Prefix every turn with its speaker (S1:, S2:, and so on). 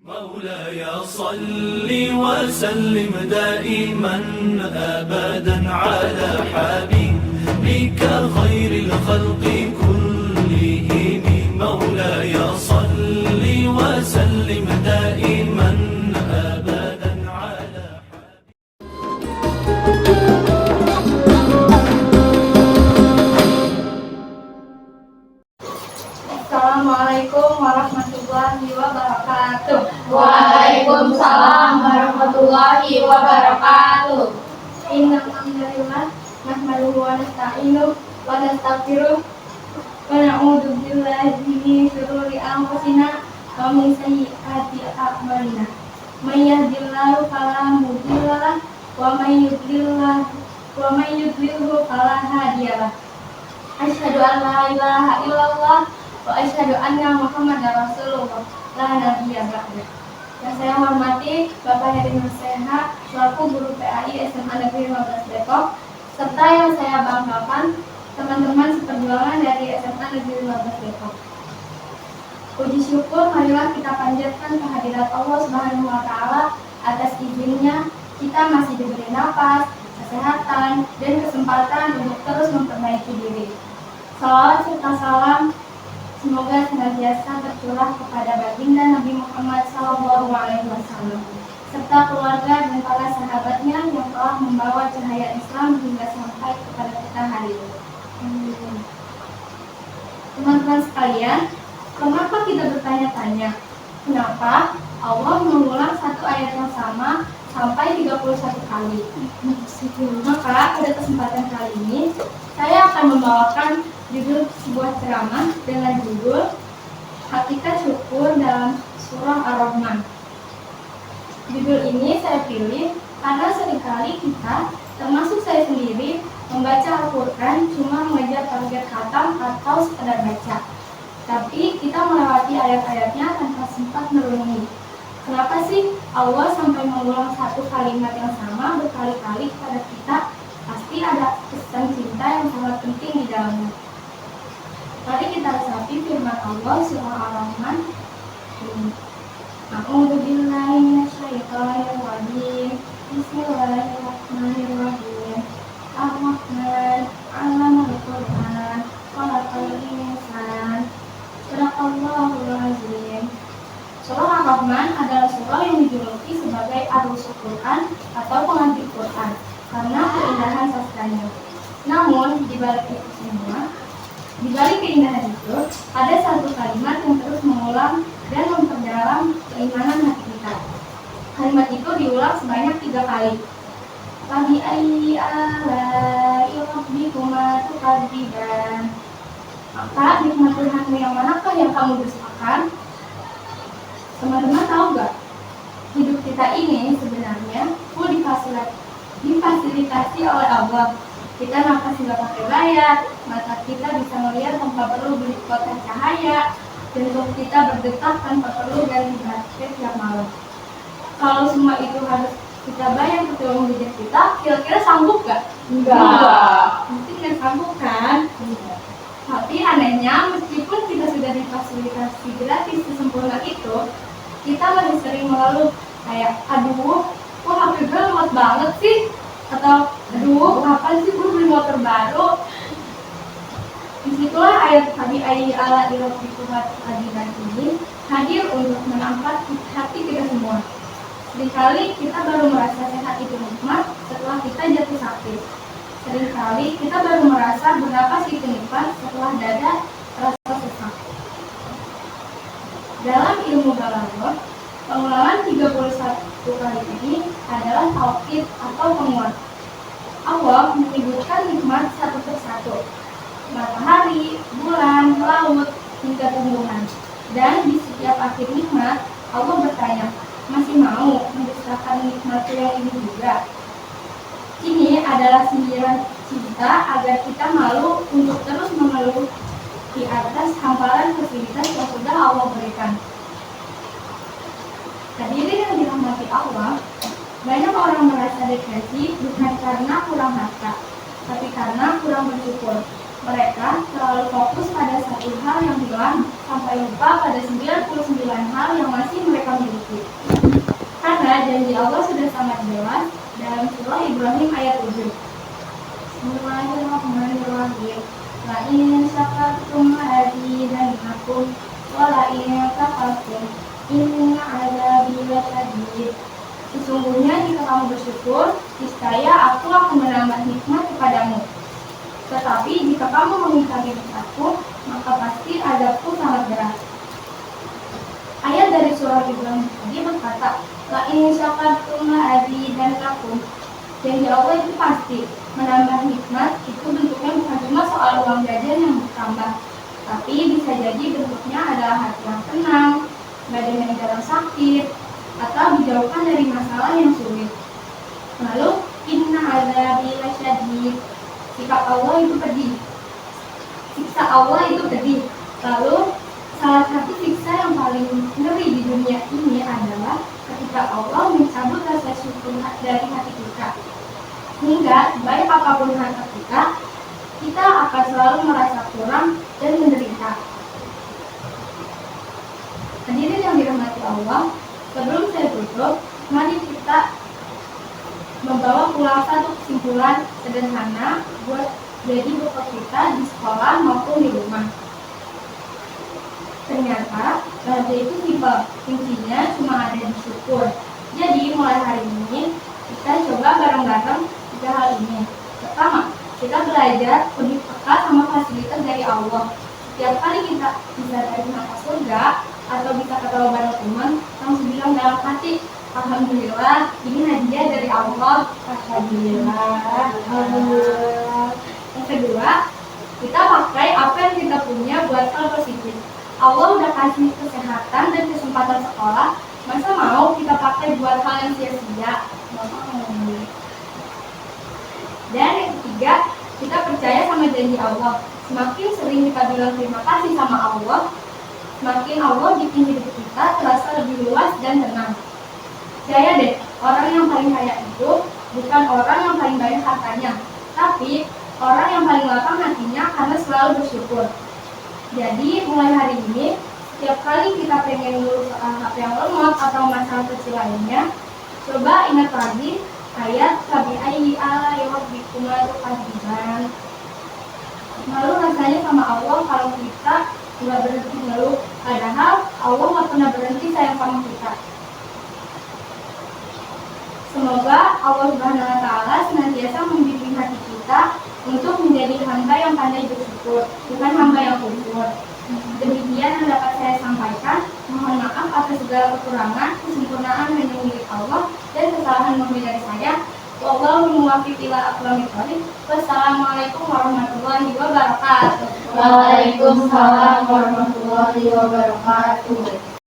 S1: مولاي صل وسلم دائما أبدا على حبيبك خير الخلق كلهم. مولاي صل وسلم دائما أبدا على
S2: Assalamualaikum warahmatullahi wabarakatuh.
S3: Waalaikumsalam warahmatullahi wabarakatuh.
S2: Innal hamdalillah nahmaduhu wa nasta'inuhu wa nastaghfiruh wa na'udzu billahi min shururi anfusina wa min sayyiati a'malina. May yahdihillahu fala mudilla lahu wa may yudlilhu fala hadiya lahu. Asyhadu an la ilaha illallah wa asyhadu anna Muhammadar Rasulullah la nabiyya ba'da. Yang saya hormati Bapak Heri Nurseha selaku guru PAI SMA Negeri 15 Depok, serta yang saya banggakan teman-teman seperjuangan dari SMA Negeri 15 Depok. Puji syukur marilah kita panjatkan kehadirat Allah Subhanahu wa taala atas izinnya kita masih diberi nafas, kesehatan, dan kesempatan untuk terus memperbaiki diri. Salawat serta salam semoga senantiasa tercurah kepada baginda Nabi Muhammad SAW serta keluarga dan para sahabatnya yang telah membawa cahaya Islam hingga sampai kepada kita hari ini. Teman-teman sekalian, kenapa kita bertanya-tanya? Kenapa Allah mengulang satu ayat yang sama sampai 31 kali? Maka pada kesempatan kali ini saya akan membawakan judul sebuah ceramah dengan judul Hakikat Syukur dalam Surah Ar-Rahman. Judul ini saya pilih karena seringkali kita, termasuk saya sendiri, membaca Al-Quran cuma mengejar target khatam atau sekedar baca. Tapi kita melewati ayat-ayatnya tanpa sempat merenungi. Kenapa sih Allah sampai mengulang satu kalimat yang sama berkali-kali kepada kita? Pasti ada pesan cinta yang sangat penting di dalamnya. Mari kita resapi firman Allah surah Ar-Rahman. A'udzu billahi minasyaitonir rajim. Bismillahirrahmanirrahim. Ar-Rahman 'allamal Qur'an, khalaqal insan. Shadaqallahul azim. Surah Ar-Rahman adalah surah yang dijuluki sebagai Ar-Rusul Quran atau pengantin Quran karena keindahan sastranya. Namun di balik itu semua, di balik keindahan itu, ada satu kalimat yang terus mengulang dan memperdalam keimanan hati kita. Kalimat itu diulang sebanyak 3 kali. Fabi ayyi ala'i rabbikuma tukadziban. Maka nikmat Tuhanmu yang manakah yang kamu dustakan? Teman-teman tahu gak? Hidup kita ini sebenarnya full difasilitasi oleh Allah. Kita nafas tidak pakai bayar, mata kita bisa melihat tanpa perlu beli kuota cahaya, jantung kita berdetak tanpa perlu ganti baterai tiap malam. Kalau semua itu harus kita bayar ke uang jajan kita, kira-kira sanggup gak?
S3: Enggak.
S2: Mungkin gak sanggup kan? Enggak. Tapi anehnya, meskipun kita sudah difasilitasi gratis sesempurna itu, kita masih sering mengeluh kayak, aduh, kok HP gue lemot banget sih? Atau, aduh, kapan sih gue beli motor baru? Disitulah ayat Fabi ayyi ala'i rabbikuma tukadziban ini hadir untuk menampar hati kita semua. Seringkali kita baru merasa sehat itu nikmat setelah kita jatuh sakit. Seringkali kita baru merasa berapa sih nikmat setelah dada terasa sesak. Dalam ilmu balaghah, pengulangan 31 kali ini adalah taukid atau penguat. Allah menyebutkan nikmat satu persatu, matahari, bulan, laut, hingga tumbuhan. Dan di setiap akhir nikmat, Allah bertanya, masih mau mendustakan nikmat yang ini juga? Ini adalah sindiran cinta agar kita malu untuk terus mengeluh di atas hamparan fasilitas yang sudah Allah berikan. Hadirin yang dirahmati Allah, banyak orang merasa depresi bukan karena kurang harta, tapi karena kurang bersyukur. Mereka terlalu fokus pada satu hal yang hilang sampai lupa pada 99 hal yang masih mereka miliki. sedikit. Karena janji Allah sudah sangat jelas dalam surah Ibrahim ayat 7. Bismillahirrahmanirrahim. La in syakartum la'azidannakum wa la in kafartum inna 'adzabi lasyadid. Sesungguhnya jika kamu bersyukur, niscaya aku akan menambah nikmat kepadamu. Tetapi jika kamu mengingkari nikmatku, maka pasti azabku sangat berat. Ayat dari surah Ibrahim tadi berkata, La in syakartum la'azidannakum. Janji Allah itu pasti. Menambah nikmat itu bentuknya bukan cuma soal uang jajan yang bertambah, tapi bisa jadi bentuknya adalah hati yang tenang, badan yang jarang sakit, atau dijauhkan dari masalah yang sulit. Lalu, inna azabi lasyadid. Sikap Allah itu pedih. Siksa Allah itu pedih. Lalu, salah satu siksa yang paling ngeri di dunia ini adalah ketika Allah mencabut rasa syukur dari hati kita. Sehingga, baik apapun harta kita akan selalu merasa kurang dan menderita. Hadirin yang dirahmati Allah, sebelum saya tutup, mari kita membawa pulang satu kesimpulan sederhana buat jadi bekal kita di sekolah maupun di rumah. Ternyata bahagia itu simpel, kuncinya cuma ada di syukur. Jadi mulai hari ini kita coba bareng-bareng 3 hal ini. Pertama, kita belajar lebih peka sama fasilitas dari Allah. Setiap kali kita bisa dari mata surga atau bisa ketemu bareng teman, langsung bilang dalam hati, Alhamdulillah, ini hadiah dari Allah. Alhamdulillah. Yang kedua, kita pakai apa yang kita punya buat hal positif. Allah udah kasih kesehatan dan kesempatan sekolah, masa mau kita pakai buat hal yang sia-sia? Nggak mau. Dan yang ketiga, kita percaya sama janji Allah. Semakin sering kita bilang terima kasih sama Allah, semakin Allah bikin hidup kita terasa lebih luas dan tenang. Percaya deh, orang yang paling kaya itu bukan orang yang paling banyak hartanya, tapi orang yang paling lapang hatinya karena selalu bersyukur. Jadi mulai hari ini, setiap kali kita pengen ngurus HP yang lemot atau masalah kecil lainnya, coba ingat lagi ayat Fabi'ayyi ala'i rabbikuma tukadziban. Malu rasanya sama Allah kalau kita nggak berhenti ngeluh, padahal Allah nggak pernah berhenti sayang sama kita. Semoga Allah Subhanahu wa Ta'ala senantiasa membimbing hati kita untuk menjadi hamba yang pandai bersyukur, bukan hamba yang kufur. Demikian yang dapat saya sampaikan. Mohon maaf atas segala kekurangan, kesempurnaan hanya milik Allah dan kesalahan murni dari saya. Wallahu muwaffiq ila aqwamit thoriq. Wassalamualaikum warahmatullahi wabarakatuh.
S3: Waalaikumsalam warahmatullahi wabarakatuh.